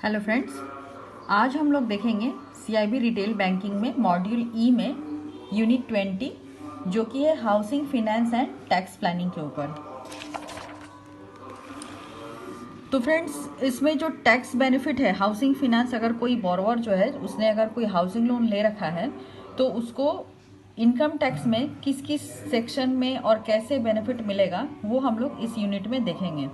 Hello friends, आज हम लोग देखेंगे सीआईबी रिटेल बैंकिंग में मॉड्यूल ई में यूनिट 20 जो कि है housing finance and tax planning के ऊपर। तो फ्रेंड्स, इसमें जो टैक्स बेनिफिट है हाउसिंग फाइनेंस, अगर कोई बोरोवर जो है उसने अगर कोई हाउसिंग लोन ले रखा है तो उसको इनकम टैक्स में किस किस सेक्शन में और कैसे बेनिफिट मिलेगा वो हम लोग इस यूनिट में देखेंगे।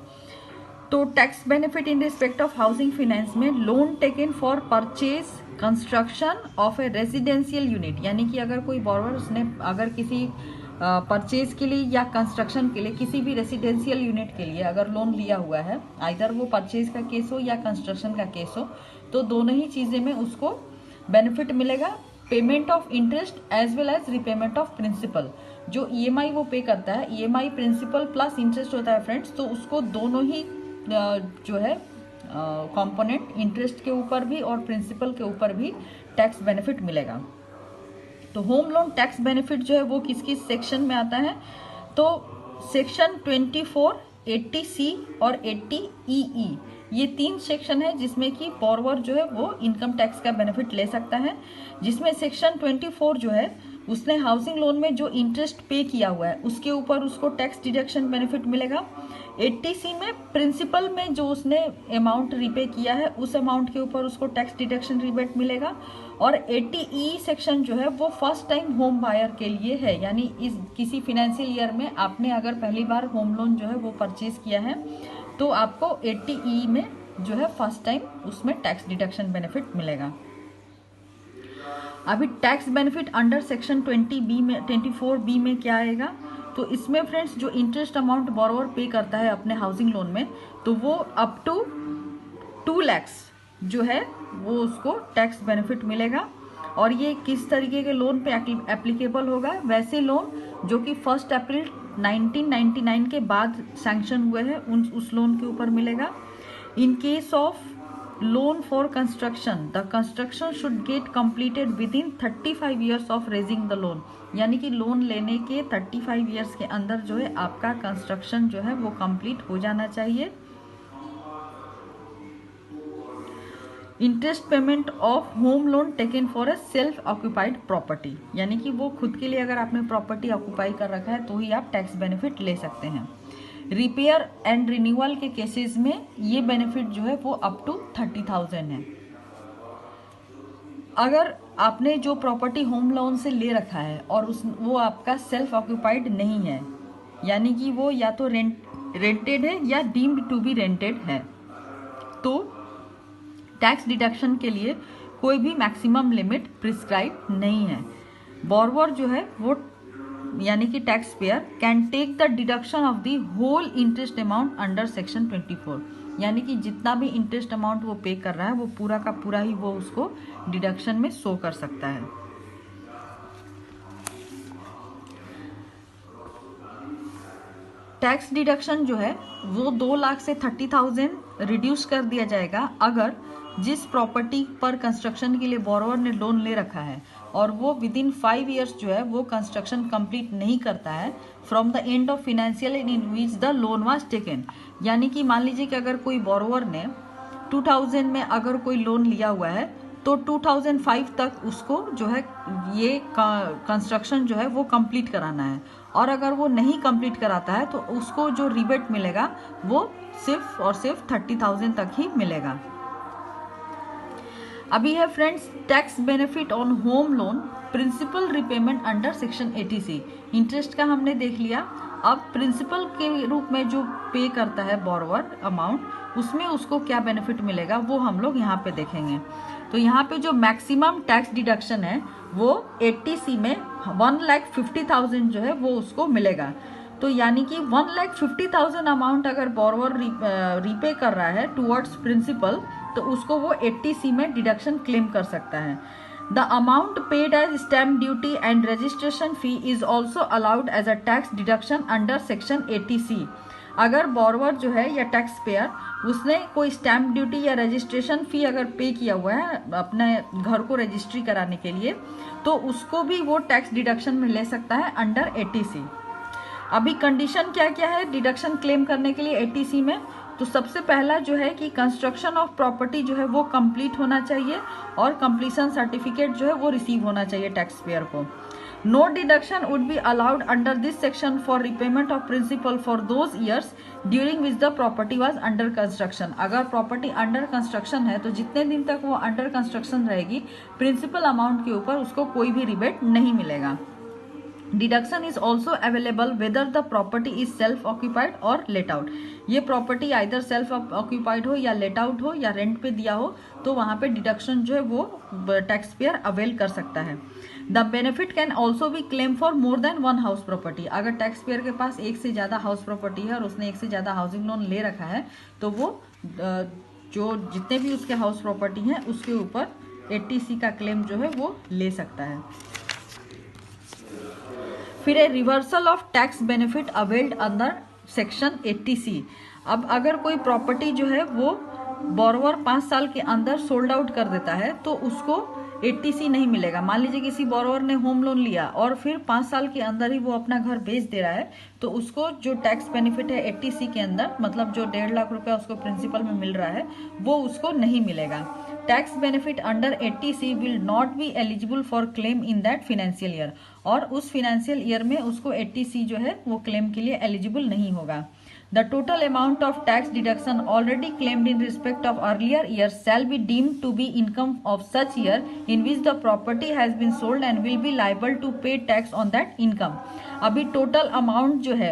तो tax benefit in respect of housing finance में loan taken for purchase construction of a residential unit, यानी कि अगर कोई बोरोवर उसने अगर किसी परचेज के लिए या कंस्ट्रक्शन के लिए किसी भी रेजिडेंशियल यूनिट के लिए अगर लोन लिया हुआ है, आइदर वो परचेज का केस हो या कंस्ट्रक्शन का केस हो, तो दोनों ही चीज़ें में उसको बेनिफिट मिलेगा। Payment of interest as well as repayment of principal, जो ईएमआई वो पे करता है, ईएमआई प्रिंसिपल प्लस इंटरेस्ट होता है फ्रेंड्स, तो उसको दोनों ही जो है कंपोनेंट इंटरेस्ट के ऊपर भी और प्रिंसिपल के ऊपर भी टैक्स बेनिफिट मिलेगा। तो होम लोन टैक्स बेनिफिट जो है वो किस किस सेक्शन में आता है, तो सेक्शन 24, 80C और 80EE, ये तीन सेक्शन है जिसमें कि बोरोवर जो है वो इनकम टैक्स का बेनिफिट ले सकता है। जिसमें सेक्शन 24 जो है उसने हाउसिंग लोन में जो इंटरेस्ट पे किया हुआ है उसके ऊपर उसको टैक्स डिडक्शन बेनिफिट मिलेगा। 80C में प्रिंसिपल में जो उसने अमाउंट रीपे किया है उस अमाउंट के ऊपर उसको टैक्स डिडक्शन रिबेट मिलेगा। और 80E सेक्शन जो है वो फर्स्ट टाइम होम बायर के लिए है, यानी इस किसी फिनेंशियल ईयर में आपने अगर पहली बार होम लोन जो है वो परचेज किया है तो आपको 80E में जो है फर्स्ट टाइम उसमें टैक्स डिडक्शन बेनिफिट मिलेगा। अभी tax benefit under section 20B में 24B में क्या आएगा, तो इसमें फ्रेंड्स जो इंटरेस्ट अमाउंट बोरोवर पे करता है अपने हाउसिंग लोन में, तो वो अप टू 2 लाख जो है वो उसको टैक्स बेनिफिट मिलेगा। और ये किस तरीके के लोन पे एप्लीकेबल होगा, वैसे लोन जो कि 1 अप्रैल 1999 के बाद सैंक्शन हुए हैं उस लोन के ऊपर मिलेगा। In case of loan for construction, the construction should get completed with in 35 years of raising the loan, यानी कि लोन लेने के 35 ईयर्स के अंदर जो है आपका कंस्ट्रक्शन जो है वो कंप्लीट हो जाना चाहिए। Interest payment of home loan taken for a self occupied property, यानी कि वो खुद के लिए अगर आपने प्रॉपर्टी ऑक्यूपाई कर रखा है तो ही आप टैक्स बेनिफिट ले सकते हैं। रिपेयर एंड रिन्यूअल के केसेस में ये बेनिफिट जो है वो अप टू 30,000 है। अगर आपने जो प्रॉपर्टी होम लोन से ले रखा है और वो आपका सेल्फ ऑक्यूपाइड नहीं है, यानी कि वो या तो रेंटेड है या डीम्ड टू बी रेंटेड है, तो टैक्स डिडक्शन के लिए कोई भी मैक्सिमम लिमिट प्रिस्क्राइब नहीं है। बोरोवर जो है वो यानी कि tax payer can take the deduction of the whole interest amount under section 24, यानी कि जितना भी इंटरेस्ट अमाउंट वो पे कर रहा है वो पूरा का पूरा ही वो उसको डिडक्शन में शो कर सकता है। टैक्स डिडक्शन जो है वो 2 लाख से 30,000 रिड्यूस कर दिया जाएगा अगर जिस प्रॉपर्टी पर कंस्ट्रक्शन के लिए बोरोवर ने लोन ले रखा है और वो विद इन 5 ईयर्स जो है वो कंस्ट्रक्शन कंप्लीट नहीं करता है from the end of financial in which the loan was taken. यानी कि मान लीजिए कि अगर कोई बोरोवर ने 2000 में अगर कोई लोन लिया हुआ है तो 2005 तक उसको जो है ये कंस्ट्रक्शन जो है वो कंप्लीट कराना है, और अगर वो नहीं कंप्लीट कराता है तो उसको जो रिबेट मिलेगा वो सिर्फ और सिर्फ 30,000 तक ही मिलेगा। अभी है friends tax benefit on home loan principal repayment under section 80C। इंटरेस्ट का हमने देख लिया, अब प्रिंसिपल के रूप में जो पे करता है बोरोवर अमाउंट उसमें उसको क्या बेनिफिट मिलेगा वो हम लोग यहाँ पे देखेंगे। तो यहाँ पे जो मैक्सिमम टैक्स डिडक्शन है वो 80C में 1,50,000 जो है वो उसको मिलेगा। तो यानी कि 1,50,000 अमाउंट अगर बोरोवर रीपे कर रहा है टुवर्ड्स प्रिंसिपल तो उसको वो 80C में डिडक्शन क्लेम कर सकता है। The amount paid as stamp duty and registration fee is also allowed as a tax deduction under section 80C। अगर बोरोवर जो है या टैक्स पेयर उसने कोई स्टैम्प ड्यूटी या रजिस्ट्रेशन फी अगर पे किया हुआ है अपने घर को रजिस्ट्री कराने के लिए तो उसको भी वो टैक्स डिडक्शन में ले सकता है अंडर 80C। अभी कंडीशन क्या क्या है डिडक्शन क्लेम करने के लिए 80C में, तो सबसे पहला जो है कि कंस्ट्रक्शन ऑफ प्रॉपर्टी जो है वो कंप्लीट होना चाहिए और कंप्लीशन सर्टिफिकेट जो है वो रिसीव होना चाहिए टैक्स पेयर को। No deduction would be allowed under this section for repayment of principal for those years during which the property was under construction. अगर प्रॉपर्टी अंडर कंस्ट्रक्शन है तो जितने दिन तक वो अंडर कंस्ट्रक्शन रहेगी प्रिंसिपल अमाउंट के ऊपर उसको कोई भी रिबेट नहीं मिलेगा। Deduction is also available whether the property is self occupied और लेट आउट। ये प्रॉपर्टी आइदर सेल्फ ऑक्यूपाइड हो या लेट आउट हो या रेंट पे दिया हो तो वहाँ पे डिडक्शन जो है वो टैक्स पेयर अवेल कर सकता है। The benefit can also be claim for more than one house property. अगर टैक्स पेयर के पास एक से ज़्यादा हाउस प्रॉपर्टी है और उसने एक से ज़्यादा हाउसिंग लोन ले रखा है तो वो जो जितने भी उसके हाउस प्रॉपर्टी हैं उसके ऊपर 80C का क्लेम जो है वो ले सकता है। फिर है reversal of tax benefit availed under section 80C। अब अगर कोई प्रॉपर्टी जो है वो बोरोवर 5 साल के अंदर सोल्ड आउट कर देता है तो उसको 80C नहीं मिलेगा। मान लीजिए किसी बोरोवर ने होम लोन लिया और फिर 5 साल के अंदर ही वो अपना घर बेच दे रहा है तो उसको जो टैक्स बेनिफिट है 80C के अंदर, मतलब जो 1.5 लाख रुपया उसको प्रिंसिपल में मिल रहा है वो उसको नहीं मिलेगा। Tax benefit under 80C will not be eligible for claim in that financial year. और उस फिनेंशियल ईयर में उसको 80C जो है वो क्लेम के लिए एलिजिबल नहीं होगा। The total amount of tax deduction already claimed in respect of earlier years shall be deemed to be income of such year in which the property has been sold and will be liable to pay tax on that income। अभी total amount जो है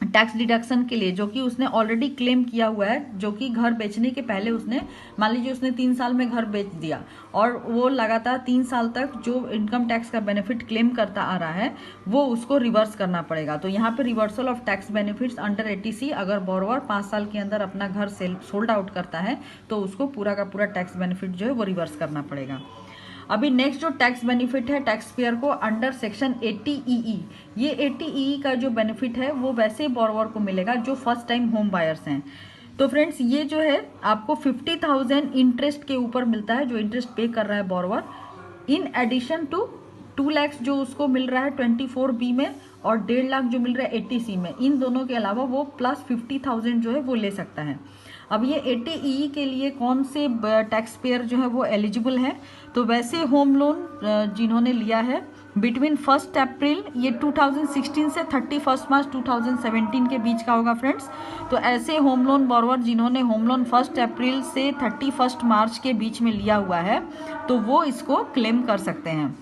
tax deduction के लिए जो कि उसने already claim किया हुआ है, जो कि घर बेचने के पहले उसने, मान लीजिए उसने 3 साल में घर बेच दिया और वो लगातार 3 साल तक जो इनकम टैक्स का बेनिफिट क्लेम करता आ रहा है वो उसको रिवर्स करना पड़ेगा। तो यहाँ पे reversal of tax benefits under 80C, अगर बोरोवर 5 साल के अंदर अपना घर सोल्ड आउट करता है तो उसको पूरा का पूरा टैक्स बेनिफिट जो है वो रिवर्स करना पड़ेगा। अभी नेक्स्ट जो टैक्स बेनिफिट है टैक्स पेयर को अंडर सेक्शन 80EE। ये 80EE का जो बेनिफिट है वो वैसे बोरोवर को मिलेगा जो फर्स्ट टाइम होम बायर्स हैं। तो फ्रेंड्स ये जो है आपको 50,000 इंटरेस्ट के ऊपर मिलता है जो इंटरेस्ट पे कर रहा है borrower, in addition to 2 lakh जो उसको मिल रहा है 24B में और 1.5 लाख जो मिल रहा है 80C में। इन दोनों के अलावा वो प्लस 50,000 जो है वो ले सकता है। अब ये 80EE के लिए कौन से टैक्स पेयर जो है वो एलिजिबल है, तो वैसे होम लोन जिन्होंने लिया है बिटवीन 1 अप्रैल ये 2016 से 31 मार्च 2017 के बीच का होगा फ्रेंड्स। तो ऐसे होम लोन बोरोवर जिन्होंने होम लोन 1 अप्रैल से 31 मार्च के बीच में लिया हुआ है तो वो इसको क्लेम कर सकते हैं।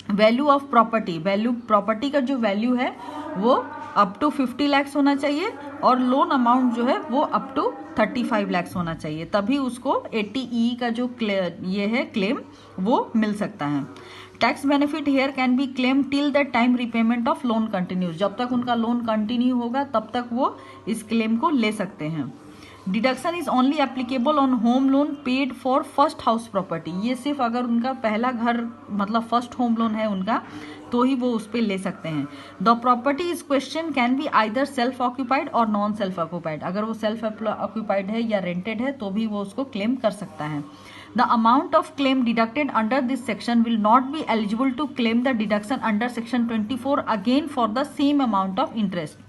Value of property, value property का जो वैल्यू है वो अप टू 50 लाख होना चाहिए और लोन अमाउंट जो है वो अप टू 35 लाख होना चाहिए, तभी उसको 80EE का जो ये है क्लेम वो मिल सकता है। Tax benefit here can be claim till the time repayment of loan continues. जब तक उनका लोन कंटिन्यू होगा तब तक वो इस क्लेम को ले सकते हैं। Deduction is only applicable on home loan paid for first house property. ये सिर्फ अगर उनका पहला घर मतलब फर्स्ट होम लोन है उनका तो ही वो उस पर ले सकते हैं। The property is question can be either self occupied और नॉन सेल्फ ऑक्यूपाइड। अगर वो सेल्फ ऑक्यूपाइड है या रेंटेड है तो भी वो उसको क्लेम कर सकता है। The amount of claim deducted under this section will not be eligible to claim the deduction under section 24 again for the same amount of interest।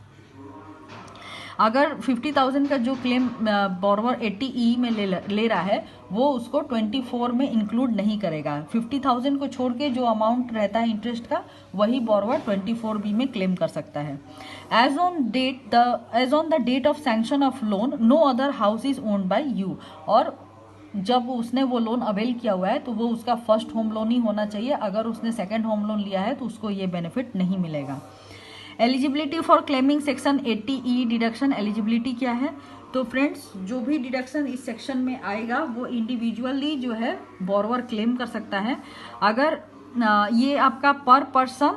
अगर 50,000 का जो क्लेम बोरोवर 80EE में ले रहा है वो उसको 24 में इंक्लूड नहीं करेगा। 50,000 को छोड़ के जो अमाउंट रहता है इंटरेस्ट का वही बोरोवर 24B में क्लेम कर सकता है। As on the date of sanction of loan no other house is owned by you. और जब उसने वो लोन अवेल किया हुआ है तो वो उसका फर्स्ट होम लोन ही होना चाहिए। अगर उसने सेकंड होम लोन लिया है तो उसको ये बेनिफिट नहीं मिलेगा। Eligibility for claiming section 80E deduction eligibility क्या है, तो फ्रेंड्स जो भी डिडक्शन इस सेक्शन में आएगा वो इंडिविजुअली जो है बोरोवर क्लेम कर सकता है। अगर ये आपका पर पर्सन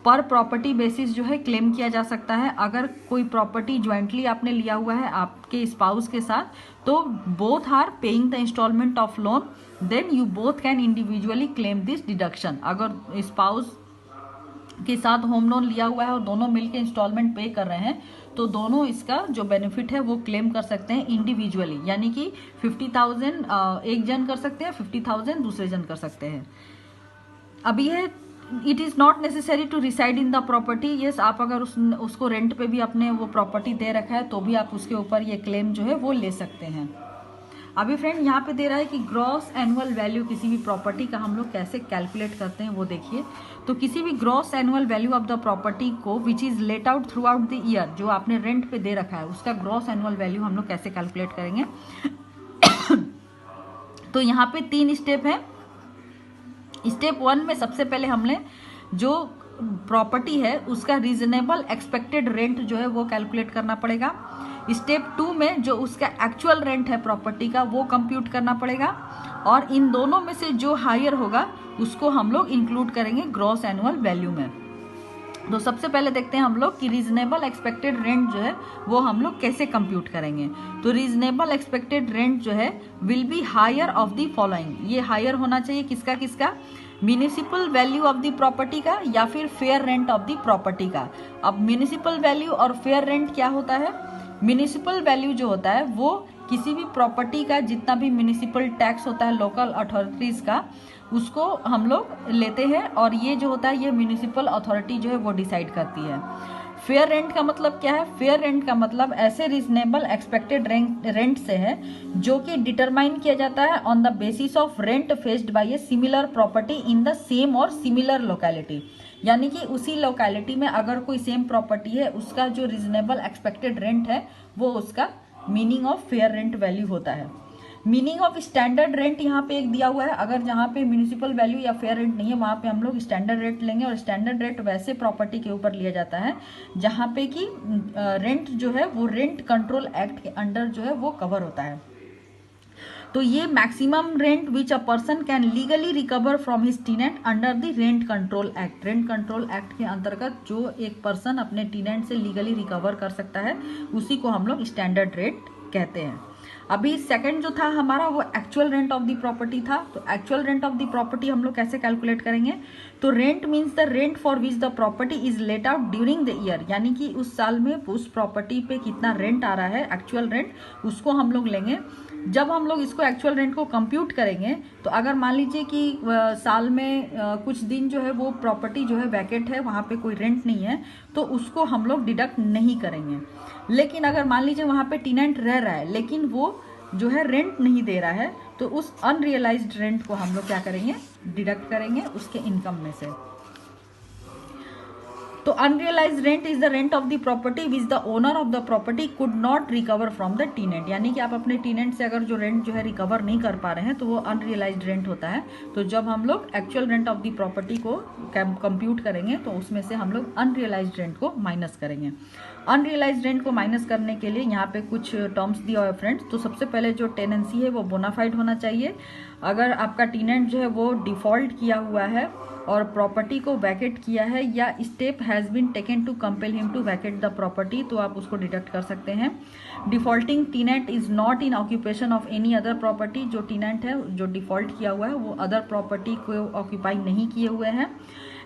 पर प्रॉपर्टी बेसिस जो है क्लेम किया जा सकता है। अगर कोई प्रॉपर्टी ज्वाइंटली आपने लिया हुआ है आपके स्पाउस के साथ तो both are paying the instalment of loan then you both can individually claim this deduction. अगर स्पाउस के साथ होम लोन लिया हुआ है और दोनों मिलकर इंस्टॉलमेंट पे कर रहे हैं तो दोनों इसका जो बेनिफिट है वो क्लेम कर सकते हैं इंडिविजुअली, यानी कि 50,000 एक जन कर सकते हैं, 50,000 दूसरे जन कर सकते हैं। अब ये it is not necessary to reside in the property. Yes, आप अगर उसको रेंट पे भी अपने वो प्रॉपर्टी दे रखा है तो भी आप उसके ऊपर ये क्लेम जो है वो ले सकते हैं। अभी फ्रेंड यहाँ पे दे रहा है कि ग्रॉस एनुअल वैल्यू किसी भी प्रॉपर्टी का हम लोग कैसे कैलकुलेट करते हैं वो देखिए। तो किसी भी gross annual value of the property को which is let out throughout the year, जो आपने रेंट पे दे रखा है उसका ग्रॉस एनुअल वैल्यू हम लोग कैसे कैलकुलेट करेंगे। तो यहाँ पे 3 स्टेप है। स्टेप 1 में सबसे पहले हमने जो प्रॉपर्टी है उसका रीजनेबल एक्सपेक्टेड रेंट जो है वो कैलकुलेट करना पड़ेगा। स्टेप 2 में जो उसका एक्चुअल रेंट है प्रॉपर्टी का वो कंप्यूट करना पड़ेगा, और इन दोनों में से जो हायर होगा उसको हम लोग इंक्लूड करेंगे ग्रॉस एनुअल वैल्यू में। तो सबसे पहले देखते हैं हम लोग कि रीजनेबल एक्सपेक्टेड रेंट जो है वो हम लोग कैसे कंप्यूट करेंगे। तो रीजनेबल एक्सपेक्टेड रेंट जो है will be higher of the following. ये हायर होना चाहिए किसका किसका, municipal value of the property का या फिर fair rent of the property का। अब म्यूनिसिपल वैल्यू और फेयर रेंट क्या होता है। म्यूनिसिपल वैल्यू जो होता है वो किसी भी प्रॉपर्टी का जितना भी म्यूनिसिपल टैक्स होता है लोकल अथॉरिटीज़ का, उसको हम लोग लेते हैं, और ये जो होता है ये म्यूनिसिपल अथॉरिटी जो है वो डिसाइड करती है। फेयर रेंट का मतलब क्या है। फेयर रेंट का मतलब ऐसे रीजनेबल एक्सपेक्टेड रेंट से है जो कि डिटरमाइन किया जाता है on the basis of rent faced by a similar property in the same और सिमिलर लोकेलिटी। यानी कि उसी लोकेलिटी में अगर कोई सेम प्रॉपर्टी है उसका जो रीजनेबल एक्सपेक्टेड रेंट है वो उसका meaning of fair rent value होता है। मीनिंग ऑफ स्टैंडर्ड रेंट यहाँ पे एक दिया हुआ है। अगर जहाँ पे म्यूनिसिपल वैल्यू या फेयर रेंट नहीं है वहाँ पे हम लोग स्टैंडर्ड रेट लेंगे, और स्टैंडर्ड रेट वैसे प्रॉपर्टी के ऊपर लिया जाता है जहाँ पे कि रेंट जो है वो रेंट कंट्रोल एक्ट के अंडर जो है वो कवर होता है। तो ये maximum rent which a person can legally recover from his टीनेंट under the rent control act. Rent control act के अंतर्गत जो एक पर्सन अपने टीनेंट से लीगली रिकवर कर सकता है उसी को हम लोग स्टैंडर्ड रेट कहते हैं। अभी सेकंड जो था हमारा वो actual rent of the property था। तो actual rent of the property हम लोग कैसे कैलकुलेट करेंगे। तो rent means the rent for which the property is let out during the year, यानी कि उस साल में उस प्रॉपर्टी पे कितना रेंट आ रहा है एक्चुअल रेंट, उसको हम लोग लेंगे। जब हम लोग इसको एक्चुअल रेंट को कंप्यूट करेंगे तो अगर मान लीजिए कि साल में कुछ दिन जो है वो प्रॉपर्टी जो है वैकेंट है, वहाँ पे कोई रेंट नहीं है, तो उसको हम लोग डिडक्ट नहीं करेंगे। लेकिन अगर मान लीजिए वहाँ पे टेनेंट रह रहा है लेकिन वो जो है रेंट नहीं दे रहा है, तो उस अनरियलाइज्ड रेंट को हम लोग क्या करेंगे, डिडक्ट करेंगे उसके इनकम में से। तो unrealised rent is the rent of the property which the owner of the property could not recover from the टीनेंट। यानी कि आप अपने टीनेंट से अगर जो रेंट जो है रिकवर नहीं कर पा रहे हैं तो वो अनरियलाइज्ड रेंट होता है। तो जब हम लोग actual rent of the property को कंप्यूट करेंगे तो उसमें से हम लोग अनरियलाइज्ड रेंट को माइनस करेंगे। अनरियलाइज्ड रेंट को माइनस करने के लिए यहाँ पे कुछ टर्म्स दिया हुआ है फ्रेंड्स। तो सबसे पहले जो टेनेंसी है वो बोनाफाइड होना चाहिए। अगर आपका टीनेंट जो है वो डिफॉल्ट किया हुआ है और प्रॉपर्टी को वैकेट किया है, या step has been taken to compel him to vacate the property, तो आप उसको डिडक्ट कर सकते हैं। Defaulting tenant is not in occupation of any other property. जो टीनेंट है जो डिफॉल्ट किया हुआ है वो अदर प्रॉपर्टी को ऑक्यूपाई नहीं किए हुए हैं।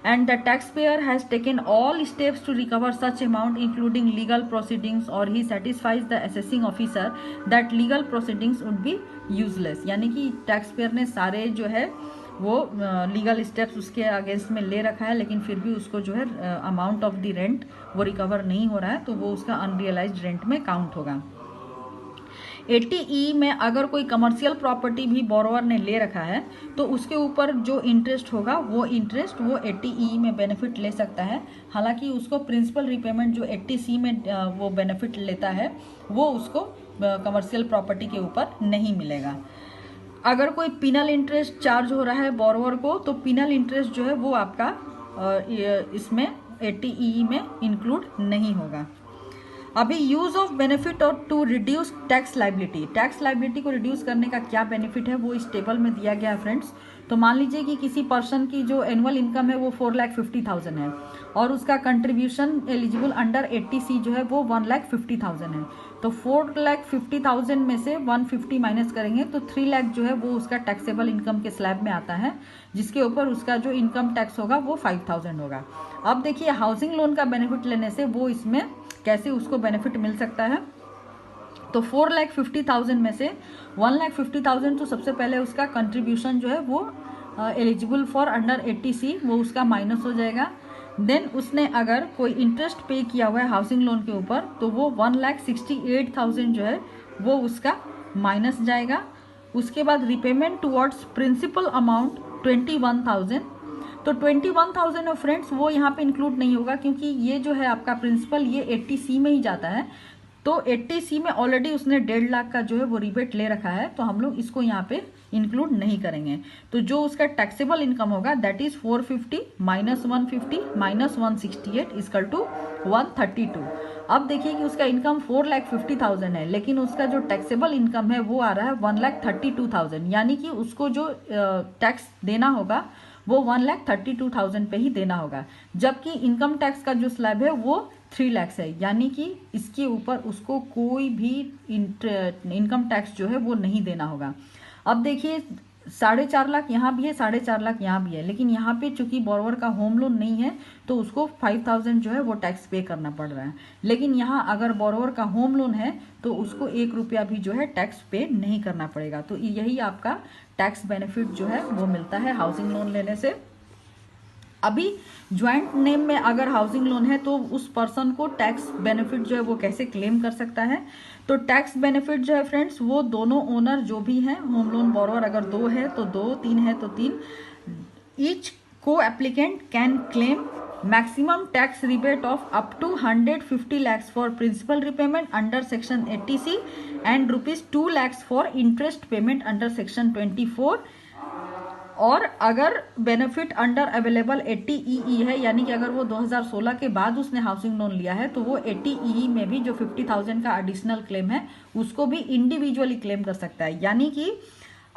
And the taxpayer has taken all steps to recover such amount including legal proceedings, or he satisfies the assessing officer that legal proceedings would be useless। यानी कि टैक्सपेयर ने सारे जो है वो लीगल स्टेप्स उसके अगेंस्ट में ले रखा है, लेकिन फिर भी उसको जो है अमाउंट ऑफ द रेंट वो रिकवर नहीं हो रहा है, तो वो उसका अनरियलाइज्ड रेंट में काउंट होगा। 80E में अगर कोई कमर्शियल प्रॉपर्टी भी बोरोवर ने ले रखा है तो उसके ऊपर जो इंटरेस्ट होगा वो इंटरेस्ट वो 80E में बेनिफिट ले सकता है। हालांकि उसको प्रिंसिपल रिपेमेंट जो 80C में वो बेनिफिट लेता है वो उसको कमर्शियल प्रॉपर्टी के ऊपर नहीं मिलेगा। अगर कोई पिनल इंटरेस्ट चार्ज हो रहा है बोरोवर को तो पिनल इंटरेस्ट जो है वो आपका इसमें 80E में इंक्लूड नहीं होगा। अभी यूज ऑफ बेनिफिट और to reduce tax liability. Tax liability को रिड्यूस करने का क्या बेनिफिट है वो इस टेबल में दिया गया है फ्रेंड्स। तो मान लीजिए कि किसी पर्सन की जो एनुअल इनकम है वो 4,50,000 है और उसका कंट्रीब्यूशन एलिजिबल अंडर 80C जो है वो 1,50,000 है। तो 4,50,000 में से 150 माइनस करेंगे तो 3 लाख जो है वो उसका टैक्सेबल इनकम के स्लैब में आता है, जिसके ऊपर उसका जो इनकम टैक्स होगा वो 5,000 होगा। अब देखिए हाउसिंग लोन का बेनिफिट लेने से वो इसमें कैसे उसको बेनिफिट मिल सकता है। तो 4,50,000 में से 1,50,000 तो सबसे पहले उसका कंट्रीब्यूशन जो है वो एलिजिबल फॉर अंडर 80C, वो उसका माइनस हो जाएगा। देन उसने अगर कोई इंटरेस्ट पे किया हुआ है हाउसिंग लोन के ऊपर तो वो 1,68,000 जो है वो उसका माइनस जाएगा। उसके बाद रिपेमेंट टुवर्ड्स प्रिंसिपल अमाउंट 21,000, तो 21,000 है फ्रेंड्स, वो यहाँ पे इंक्लूड नहीं होगा क्योंकि ये जो है आपका प्रिंसिपल ये 80C में ही जाता है। तो 80C में ऑलरेडी उसने 1.5 लाख का जो है वो रिबेट ले रखा है, तो हम लोग इसको यहाँ पे इंक्लूड नहीं करेंगे। तो जो उसका टैक्सेबल इनकम होगा that is 450 minus 150 minus 168 equal to 132। अब देखिए कि उसका इनकम 4,50,000 है, लेकिन उसका जो टैक्सेबल इनकम है वो आ रहा है 1,32,000, यानी कि उसको जो टैक्स देना होगा वो 1,32,000 पे ही देना होगा, जबकि इनकम टैक्स का जो स्लैब है वो 3 लाख है, यानी कि इसके ऊपर उसको कोई भी इनकम टैक्स जो है वो नहीं देना होगा। अब देखिए 4.5 लाख यहाँ भी है, 4.5 लाख यहाँ भी है, लेकिन यहाँ पे चूंकि बोरोवर का होम लोन नहीं है तो उसको 5,000 जो है वो टैक्स पे करना पड़ रहा है। लेकिन यहाँ अगर बोरोवर का होम लोन है तो उसको 1 रुपया भी जो है टैक्स पे नहीं करना पड़ेगा। तो यही आपका टैक्स बेनिफिट जो है वो मिलता है हाउसिंग लोन लेने से। अभी ज्वाइंट नेम में अगर हाउसिंग लोन है तो उस पर्सन को टैक्स बेनिफिट जो है वो कैसे क्लेम कर सकता है? तो टैक्स बेनिफिट जो है फ्रेंड्स वो दोनों ओनर जो भी हैं, होम लोन बोरोवर अगर 2 है तो 2, 3 है तो 3, ईच को applicant can claim maximum tax rebate of up to 150 lakhs for principal repayment under section 80C and ₹2 lakhs for interest payment under section 24। और अगर बेनिफिट अंडर अवेलेबल 80EE है, यानी कि अगर वो 2016 के बाद उसने हाउसिंग लोन लिया है तो वो 80EE में भी जो 50,000 का एडिशनल क्लेम है उसको भी इंडिविजुअली क्लेम कर सकता है। यानी कि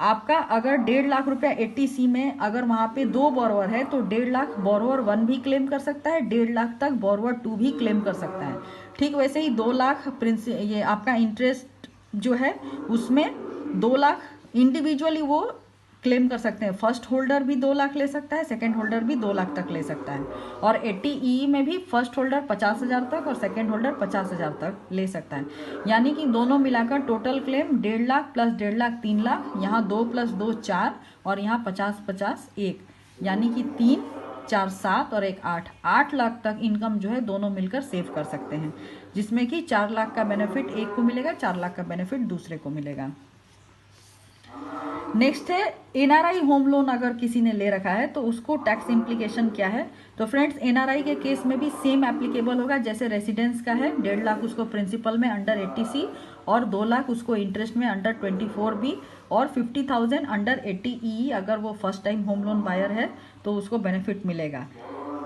आपका अगर 1.5 लाख रुपया 80C में अगर वहाँ पे 2 बोरोवर है तो 1.5 लाख बोरोवर 1 भी क्लेम कर सकता है, 1.5 लाख तक बोरोवर 2 भी क्लेम कर सकता है। ठीक वैसे ही 2 लाख ये आपका इंटरेस्ट जो है उसमें 2 लाख इंडिविजुअली वो क्लेम कर सकते हैं। फर्स्ट होल्डर भी 2 लाख ले सकता है, सेकंड होल्डर भी 2 लाख तक ले सकता है। और 80EE में भी फर्स्ट होल्डर 50,000 तक और सेकंड होल्डर 50,000 तक ले सकता है। यानी कि दोनों मिलाकर total claim 1.5 lakh plus 1.5 lakh 3 lakh, यहाँ 2 + 2 4 और यहाँ 50-50 1, यानी कि 3 4 7 और 1 8 लाख तक इनकम जो है दोनों मिलकर सेव कर सकते हैं, जिसमें कि 4 लाख का बेनिफिट एक को मिलेगा, 4 लाख का बेनिफिट दूसरे को मिलेगा। नेक्स्ट है एनआरआई होम लोन अगर किसी ने ले रखा है तो उसको टैक्स इम्प्लीकेशन क्या है? तो फ्रेंड्स एनआरआई के केस में भी सेम एप्लीकेबल होगा जैसे रेसिडेंस का है। 1.5 लाख उसको प्रिंसिपल में अंडर 80C और 2 लाख उसको इंटरेस्ट में अंडर 24B और 50,000 अंडर 80EE अगर वो first time home loan buyer है तो उसको बेनिफिट मिलेगा।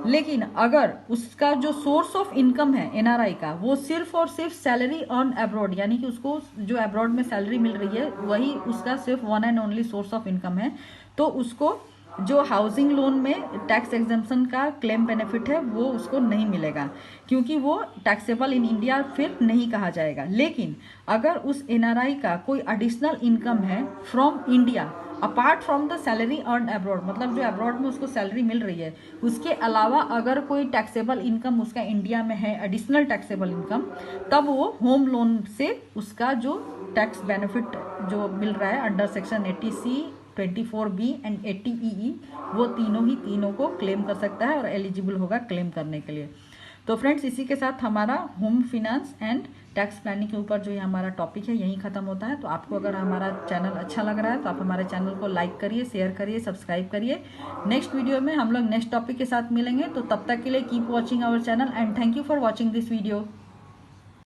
लेकिन अगर उसका जो सोर्स ऑफ इनकम है एनआरआई का वो सिर्फ और सिर्फ सैलरी ऑन अब्रॉड, यानी कि उसको जो अब्रॉड में सैलरी मिल रही है वही उसका सिर्फ one and only source of income है, तो उसको जो हाउसिंग लोन में टैक्स एग्जेम्पशन का क्लेम बेनिफिट है वो उसको नहीं मिलेगा, क्योंकि वो टैक्सेबल इन इंडिया फिर नहीं कहा जाएगा। लेकिन अगर उस एनआरआई का कोई एडिशनल इनकम है from India apart from the salary earn abroad, मतलब जो अब्रॉड में उसको सैलरी मिल रही है उसके अलावा अगर कोई टैक्सेबल इनकम उसका इंडिया में है, एडिशनल टैक्सेबल इनकम, तब वो होम लोन से उसका जो टैक्स बेनिफिट जो मिल रहा है under section 80C 24B and 80EE वो तीनों को क्लेम कर सकता है और एलिजिबल होगा क्लेम करने के लिए। तो फ्रेंड्स इसी के साथ हमारा home finance and tax planning के ऊपर जो ये हमारा टॉपिक है यहीं खत्म होता है। तो आपको अगर हमारा चैनल अच्छा लग रहा है तो आप हमारे चैनल को लाइक करिए, शेयर करिए, सब्सक्राइब करिए। नेक्स्ट वीडियो में हम लोग नेक्स्ट टॉपिक के साथ मिलेंगे, तो तब तक के लिए keep watching our channel and thank you for watching this video.